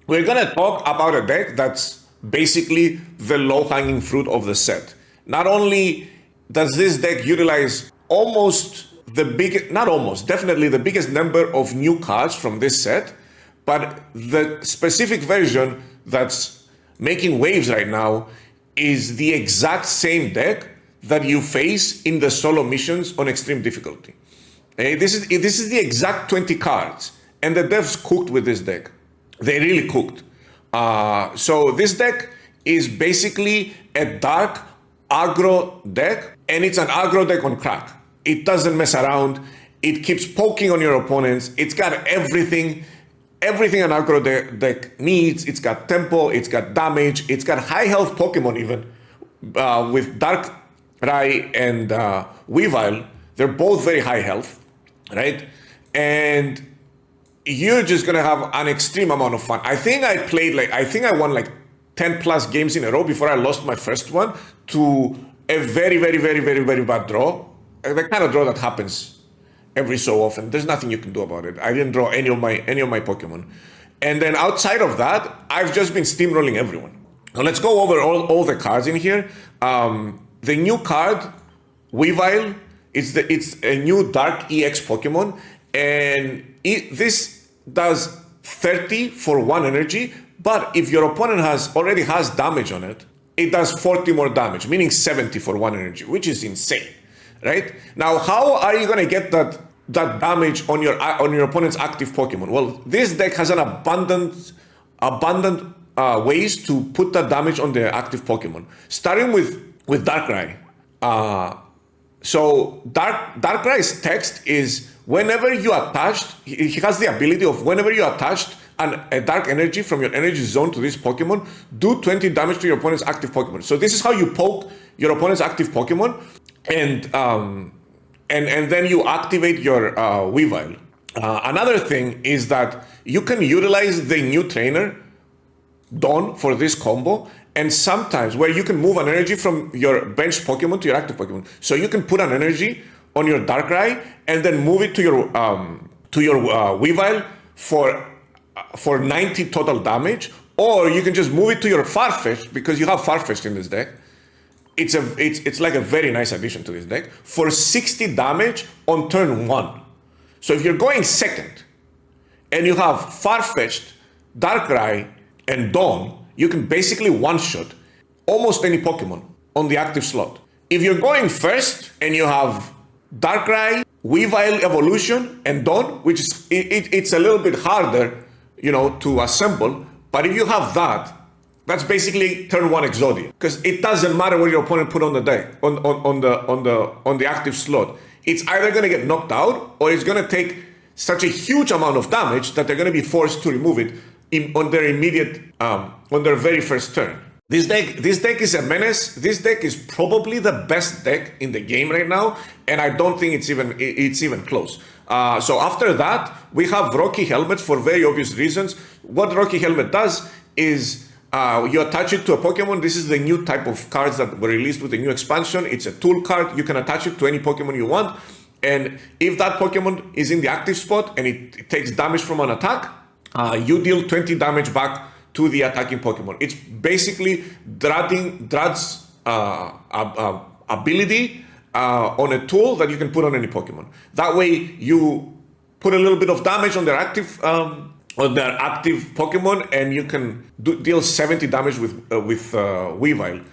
we're gonna talk about a deck that's basically the low-hanging fruit of the set. Not only does this deck utilize definitely the biggest number of new cards from this set, but the specific version that's making waves right now is the exact same deck that you face in the solo missions on extreme difficulty. This is the exact 20 cards, and the devs cooked with this deck. They really cooked. So this deck is basically a dark aggro deck, and it's an aggro deck on crack. It doesn't mess around. It keeps poking on your opponents. It's got everything an aggro deck needs. It's got tempo, it's got damage, it's got high health Pokemon even. With Darkrai and Weavile, they're both very high health, right? And you're just gonna have an extreme amount of fun. I think I won like 10 plus games in a row before I lost my first one to a very, very, very, very, very bad draw. The kind of draw that happens every so often. There's nothing you can do about it. I didn't draw any of my Pokemon. And then outside of that, I've just been steamrolling everyone. Now let's go over all the cards in here. The new card, Weavile, it's a new Dark EX Pokemon, and this does 30 for 1 energy, but if your opponent already has damage on it, it does 40 more damage, meaning 70 for 1 energy, which is insane, right? Now, how are you gonna get that damage on your opponent's active Pokemon? Well, this deck has an abundant ways to put that damage on the active Pokemon, starting with Darkrai. So Darkrai's text is whenever you attached, he has the ability of whenever you attached a dark energy from your energy zone to this Pokemon, do 20 damage to your opponent's active Pokemon. So this is how you poke your opponent's active Pokemon, and then you activate your Weavile. Another thing is that you can utilize the new trainer Dawn for this combo, and sometimes where you can move an energy from your bench Pokemon to your active Pokemon. So you can put an energy on your Darkrai and then move it to your Weavile for 90 total damage, or you can just move it to your Farfetch'd because you have Farfetch'd in this deck. It's like a very nice addition to this deck for 60 damage on turn 1. So if you're going second and you have Farfetch'd, Darkrai, and Dawn, you can basically one-shot almost any Pokemon on the active slot. If you're going first and you have Darkrai, Weavile Evolution, and Dawn, which is it's a little bit harder, to assemble. But if you have that, that's basically turn 1 Exodia, because it doesn't matter what your opponent put on the deck on the active slot. It's either going to get knocked out or it's going to take such a huge amount of damage that they're going to be forced to remove it on their very first turn. This deck is a menace. This deck is probably the best deck in the game right now, and I don't think it's even close. So after that, we have Rocky Helmet for very obvious reasons. What Rocky Helmet does is you attach it to a Pokemon. This is the new type of cards that were released with the new expansion. It's a tool card. You can attach it to any Pokemon you want, and if that Pokemon is in the active spot and it takes damage from an attack, you deal 20 damage back to the attacking Pokemon. It's basically Drad's ability on a tool that you can put on any Pokemon. That way, you put a little bit of damage on their active Pokemon, and you can deal 70 damage with Weavile.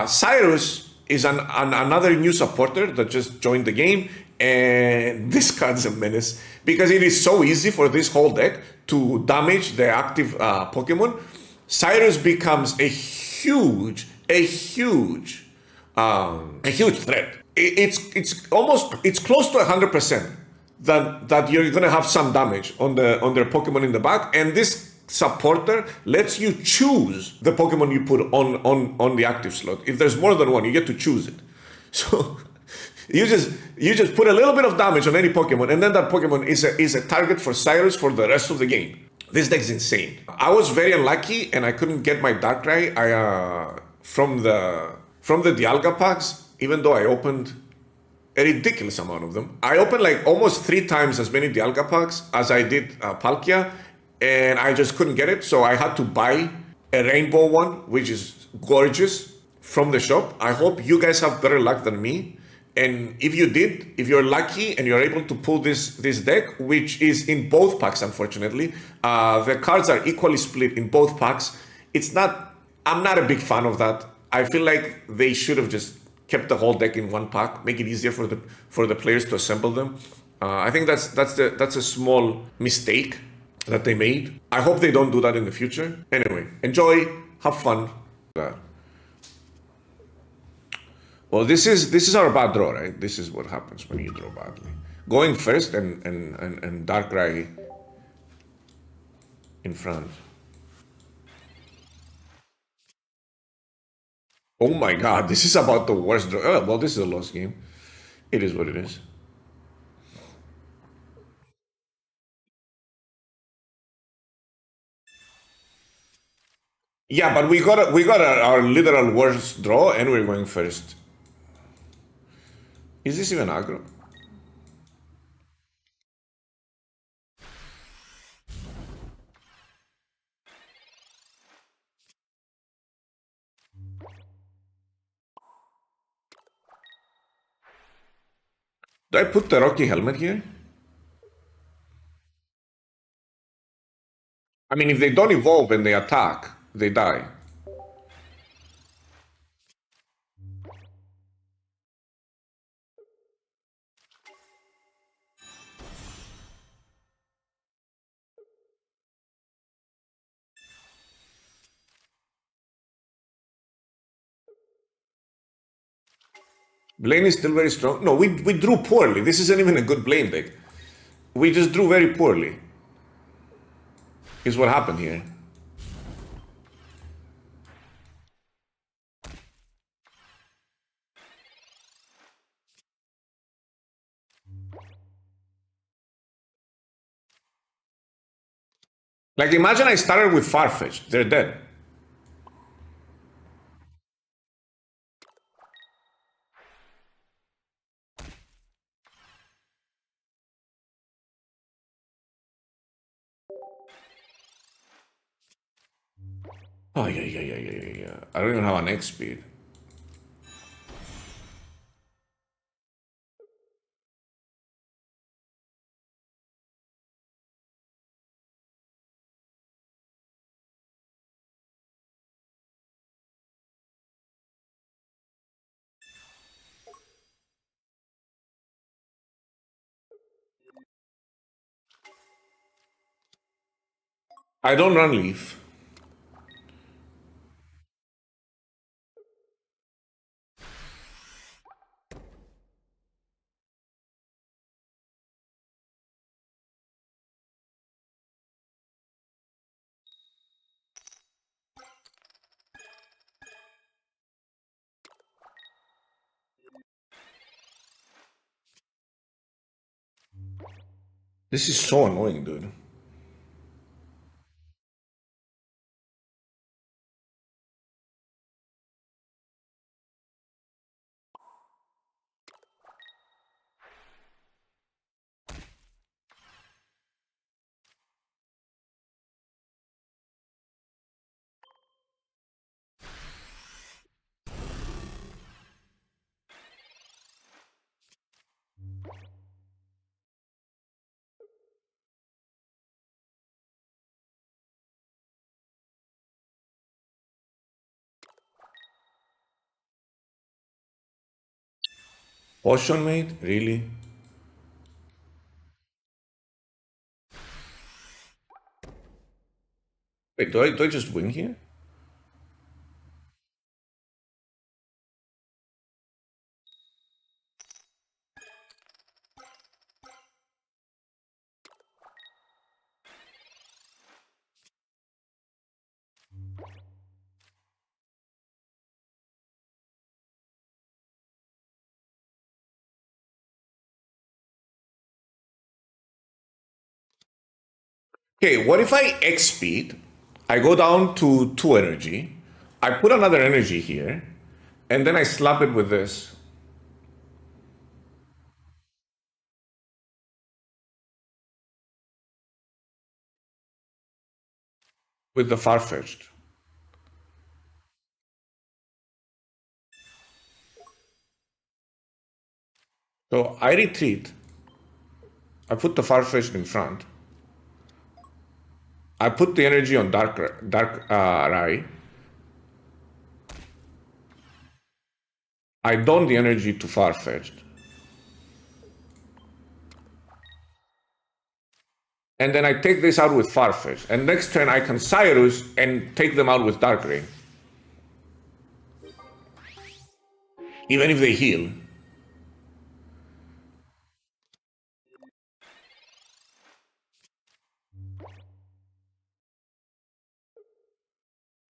Cyrus is another new supporter that just joined the game, and this card's a menace because it is so easy for this whole deck to damage the active Pokemon. Cyrus becomes a huge threat. It's close to 100% that you're gonna have some damage on their Pokemon in the back, and this supporter lets you choose the Pokemon you put on the active slot. If there's more than one, you get to choose it. So you just put a little bit of damage on any Pokemon, and then that Pokemon is a target for Cyrus for the rest of the game. This deck's insane. I was very unlucky and I couldn't get my Darkrai from the Dialga packs, even though I opened a ridiculous amount of them. I opened like almost 3 times as many Dialga packs as I did Palkia, and I just couldn't get it. So I had to buy a rainbow one, which is gorgeous from the shop. I hope you guys have better luck than me. And if you did, if you're lucky and you're able to pull this deck, which is in both packs, unfortunately, the cards are equally split in both packs. It's not. I'm not a big fan of that. I feel like they should have just kept the whole deck in one pack, make it easier for the players to assemble them. I think that's a small mistake that they made. I hope they don't do that in the future. Anyway, enjoy, have fun. Well, this is our bad draw, right? This is what happens when you draw badly. Going first and Darkrai in front. Oh my god, this is about the worst draw. Oh, well, this is a lost game. It is what it is. Yeah, but we got our literal worst draw, and we're going first. Is this even aggro? Do I put the Rocky helmet here? I mean, if they don't evolve and they attack, they die. Blaine is still very strong. No, we drew poorly. This isn't even a good Blaine deck. We just drew very poorly. Is what happened here. Like, imagine I started with Farfetch. They're dead. Oh, yeah. I don't even have an X speed. I don't run Leaf. This is so annoying, dude. Potion mate? Really? Wait, do I just win here? Okay, what if I X speed? I go down to 2 energy. I put another energy here. And then I slap it with this. with the Farfetch'd. So I retreat. I put the Farfetch'd in front. I put the energy on Darkrai. I don the energy to Farfetch'd. And then I take this out with Farfetch'd. And next turn I can Cyrus and take them out with Darkrai. Even if they heal.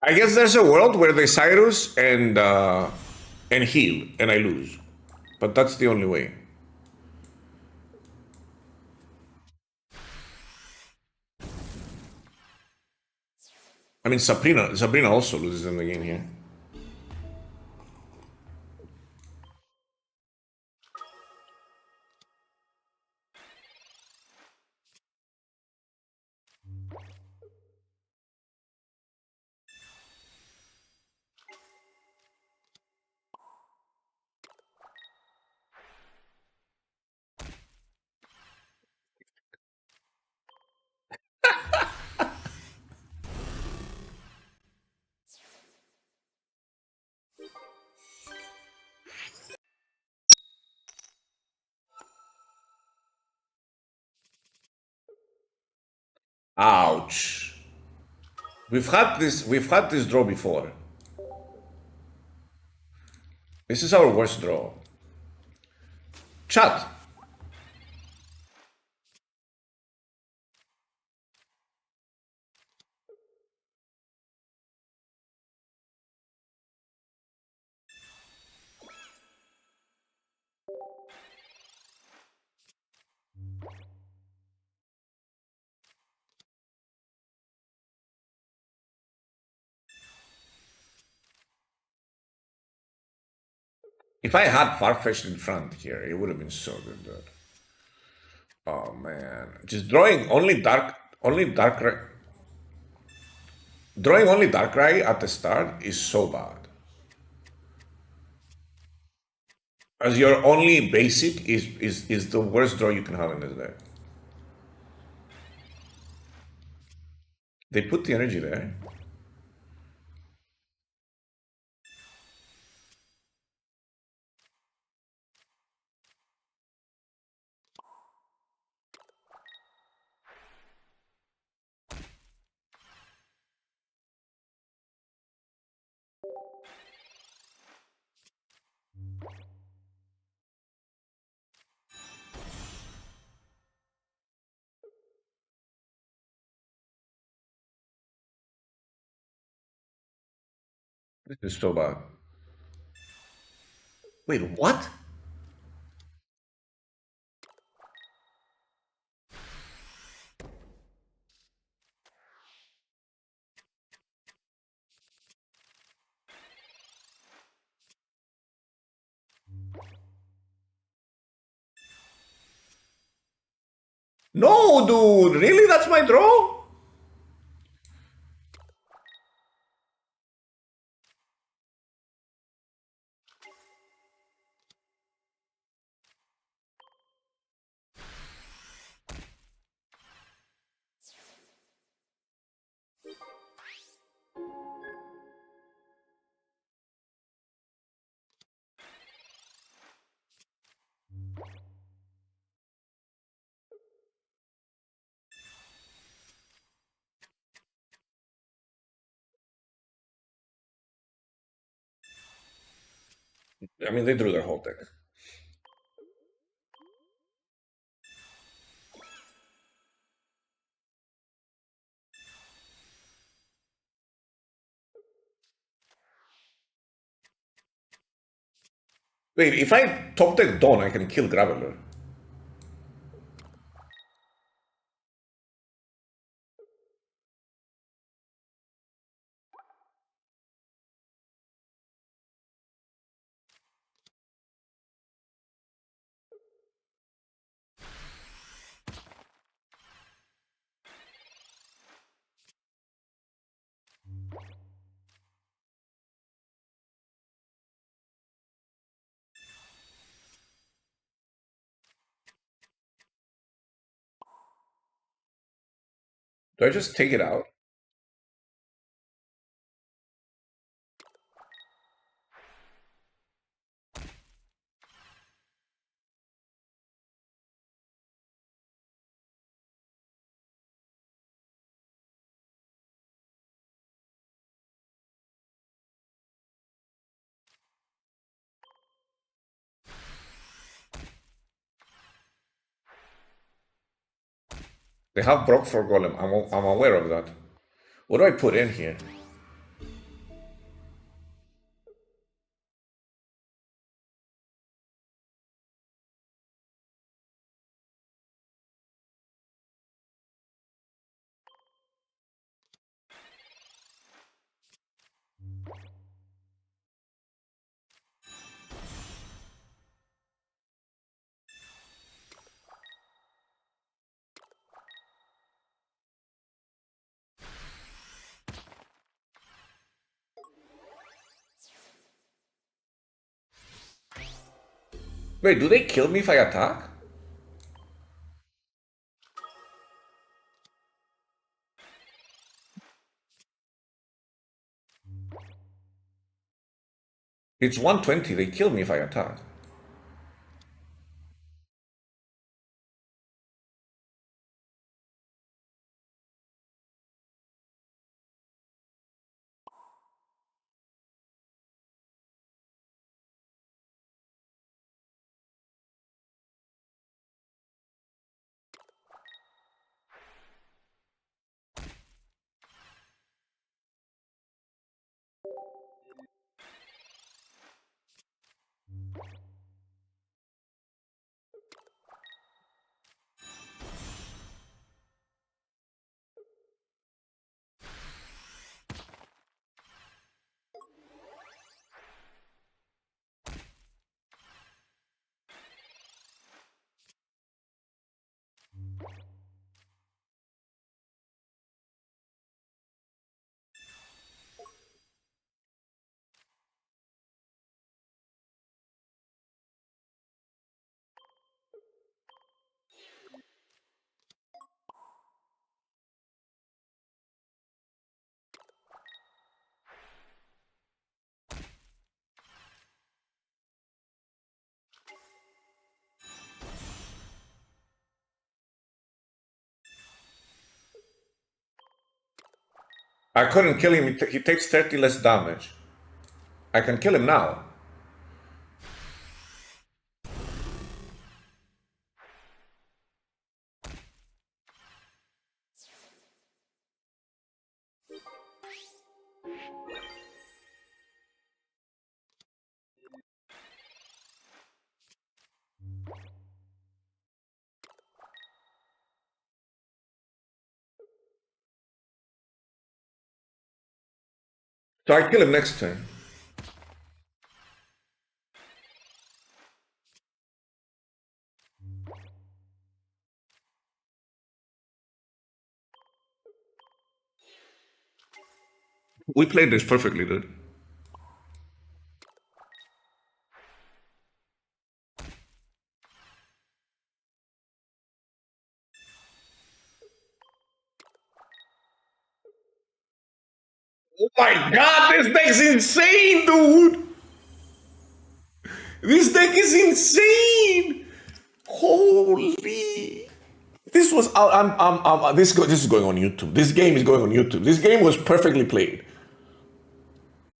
I guess there's a world where they Cyrus and heal, and I lose. But that's the only way. I mean, Sabrina also loses in the game here. Ouch. We've had this draw before. This is our worst draw. Chat. If I had Farfetch'd in front here, it would have been so good, dude. Oh man. Just drawing only Darkrai at the start is so bad. As your only basic is the worst draw you can have in this deck. They put the energy there. This is so bad. Wait, what? No, dude, really? That's my draw? I mean, they drew their whole deck. Wait, if I top deck Dawn, I can kill Graveler. Do I just take it out? They have Brock for Golem. I'm aware of that. What do I put in here? Wait, do they kill me if I attack? It's 120. They kill me if I attack. I couldn't kill him. He takes 30 less damage. I can kill him now. So I kill him next turn. We played this perfectly, dude. Oh my god, this deck's insane, dude! This deck is insane! Holy! This was this is going on YouTube. This game is going on YouTube. This game was perfectly played.